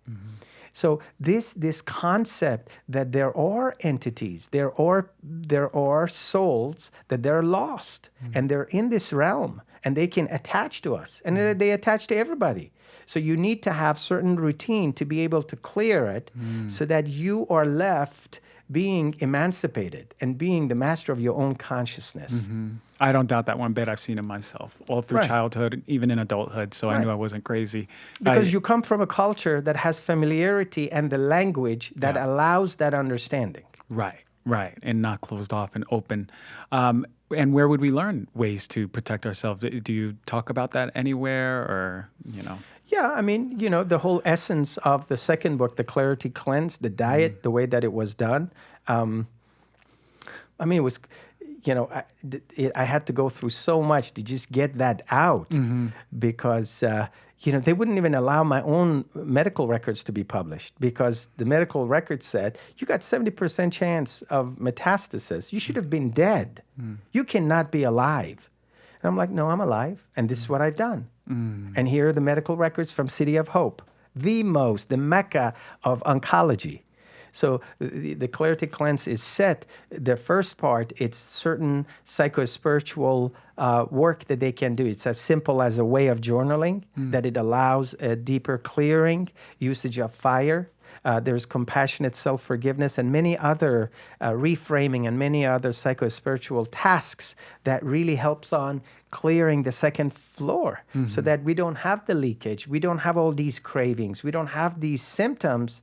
So this concept that there are entities, there are souls, that they're lost, and they're in this realm, and they can attach to us, and they attach to everybody. So you need to have certain routine to be able to clear it, so that you are left being emancipated and being the master of your own consciousness. I don't doubt that one bit. I've seen it myself all through childhood, even in adulthood. So I knew I wasn't crazy. Because you come from a culture that has familiarity and the language that allows that understanding. Right. And not closed off and open. And where would we learn ways to protect ourselves? Do you talk about that anywhere or, Yeah, the whole essence of the second book, The Clarity Cleanse, the diet, the way that it was done. It was, I had to go through so much to just get that out because, they wouldn't even allow my own medical records to be published because the medical record said, you got 70% chance of metastasis. You should have been dead. You cannot be alive. And I'm like, no, I'm alive. And this is what I've done. And here are the medical records from City of Hope, the Mecca of oncology. So the Clarity Cleanse is set. The first part, it's certain psycho-spiritual work that they can do. It's as simple as a way of journaling, that it allows a deeper clearing, usage of fire. There's compassionate self-forgiveness and many other reframing and many other psycho-spiritual tasks that really helps on clearing the second floor so that we don't have the leakage. We don't have all these cravings. We don't have these symptoms.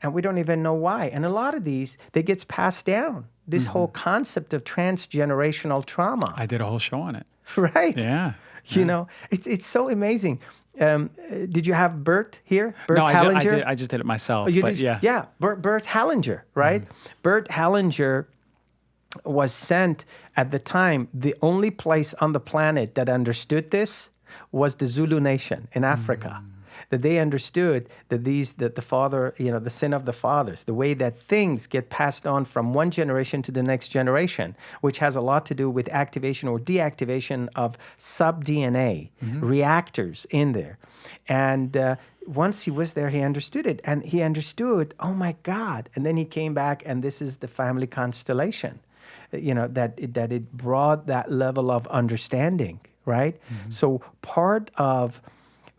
And we don't even know why. And a lot of these, they gets passed down. This whole concept of transgenerational trauma. I did a whole show on it. Right? Yeah. It's so amazing. Did you have Bert here? Bert no, Hellinger? I just did it myself. Oh, you but did? Yeah. Yeah, Bert Hellinger, right? Bert Hellinger was sent at the time, the only place on the planet that understood this was the Zulu nation in Africa. That they understood that the father, the sin of the fathers, the way that things get passed on from one generation to the next generation, which has a lot to do with activation or deactivation of sub-DNA reactors in there. And once he was there, he understood it. And he understood, oh my God. And then he came back, and this is the family constellation, that it brought that level of understanding, right? So part of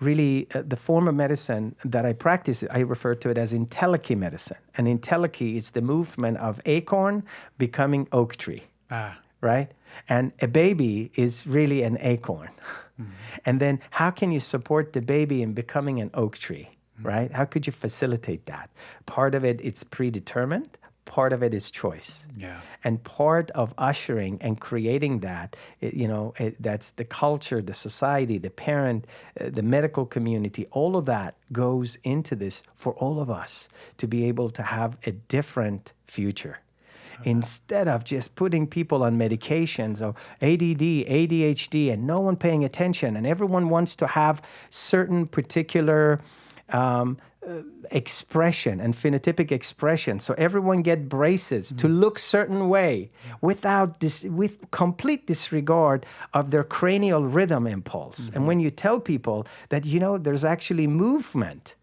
really, the form of medicine that I practice, I refer to it as entelechy medicine. And entelechy is the movement of acorn becoming oak tree, right? And a baby is really an acorn. And then how can you support the baby in becoming an oak tree? right? How could you facilitate that? Part of it, it's predetermined. Part of it is choice. Yeah. And part of ushering and creating that, that's the culture, the society, the parent, the medical community, all of that goes into this for all of us to be able to have a different future. Instead of just putting people on medications or ADD, ADHD, and no one paying attention, and everyone wants to have certain particular expression and phenotypic expression. So everyone get braces to look certain way with complete disregard of their cranial rhythm impulse. And when you tell people that, there's actually movement,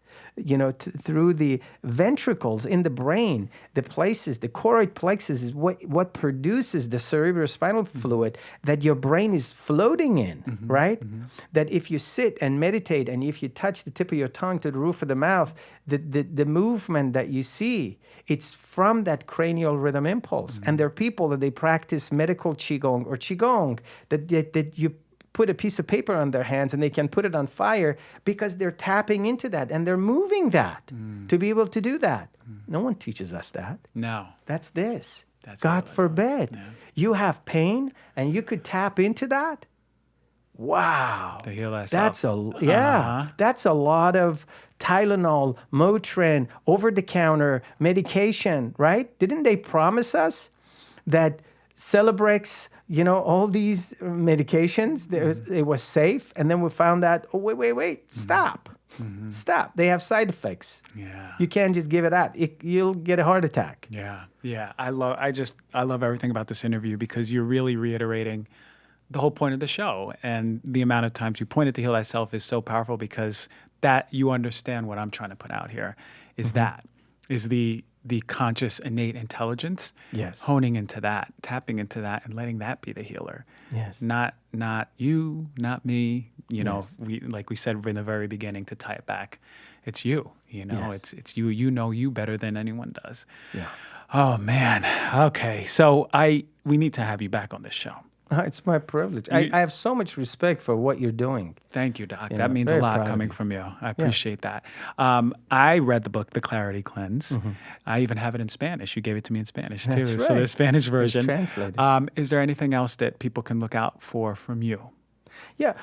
through the ventricles in the brain, the choroid plexus is what produces the cerebrospinal fluid that your brain is floating in, right? That if you sit and meditate and if you touch the tip of your tongue to the roof of the mouth, the movement that you see, it's from that cranial rhythm impulse. And there are people that they practice medical qigong that you put a piece of paper on their hands and they can put it on fire because they're tapping into that and they're moving that to be able to do that. No one teaches us that. No. That's this. That's God forbid. Yeah. You have pain and you could tap into that. Wow. To heal That's ourselves. that's a lot of Tylenol, Motrin, over-the-counter medication, right? Didn't they promise us that Celebrex, all these medications, it was safe. And then we found out, wait, stop. Stop. They have side effects. Yeah. You can't just give it out. You'll get a heart attack. Yeah. Yeah. I love everything about this interview because you're really reiterating the whole point of the show. And the amount of times you pointed to heal thyself is so powerful because that you understand what I'm trying to put out here is that is the conscious innate intelligence, honing into that, tapping into that, and letting that be the healer. Yes. Not you, not me. We, like we said in the very beginning, to tie it back, it's you. It's you. You better than anyone does. Yeah. Oh man. Okay. So we need to have you back on this show. It's my privilege. I have so much respect for what you're doing. Thank you, Doc. That means a lot coming from you. I appreciate that. I read the book, The Clarity Cleanse. I even have it in Spanish. You gave it to me in Spanish, too. That's right. So the Spanish version. It's translated. Is there anything else that people can look out for from you? Yeah,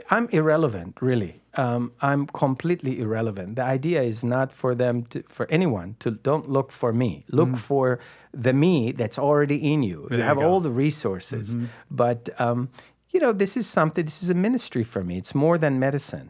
I'm irrelevant, really. I'm completely irrelevant. The idea is not for anyone to don't look for me. Look for the me that's already in you. You have all the resources. But, this is a ministry for me. It's more than medicine.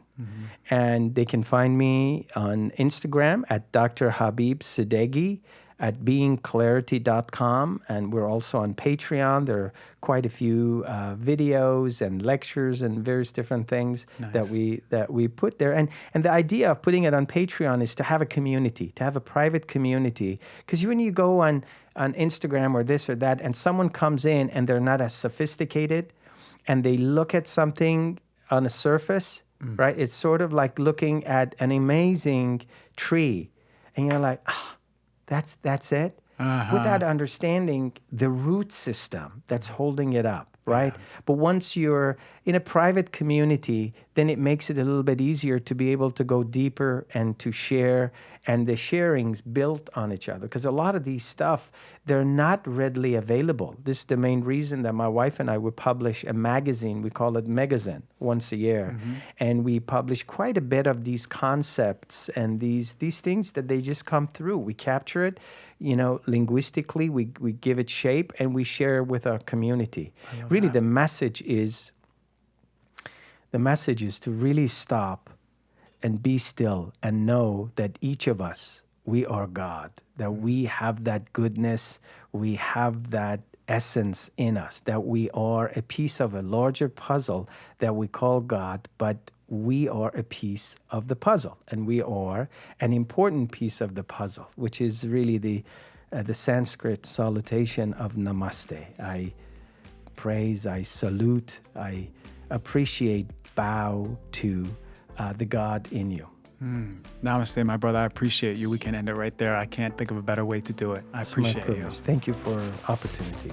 And they can find me on Instagram at Dr. Habib Sadeghi, at beingclarity.com, and we're also on Patreon. There are quite a few videos and lectures and various different things that we put there. And the idea of putting it on Patreon is to have a community, to have a private community. Because when you go on Instagram or this or that, and someone comes in and they're not as sophisticated, and they look at something on a surface, right? It's sort of like looking at an amazing tree, and you're like, that's it, without understanding the root system that's holding it up, right? But once you're in a private community, then it makes it a little bit easier to be able to go deeper and to share, and the sharings built on each other. Because a lot of these stuff, they're not readily available. This is the main reason that my wife and I would publish a magazine. We call it Magazine, once a year. And we publish quite a bit of these concepts and these things that they just come through. We capture it, linguistically, we give it shape, and we share with our community. Really, the message is to really stop and be still and know that each of us, we are God, that we have that goodness, we have that essence in us, that we are a piece of a larger puzzle that we call God, but we are a piece of the puzzle, and we are an important piece of the puzzle, which is really the Sanskrit salutation of Namaste. I praise, I salute, I appreciate, bow to the God in you. Namaste, my brother. I appreciate you. We can end it right there. I can't think of a better way to do it. I appreciate you. Thank you for opportunity.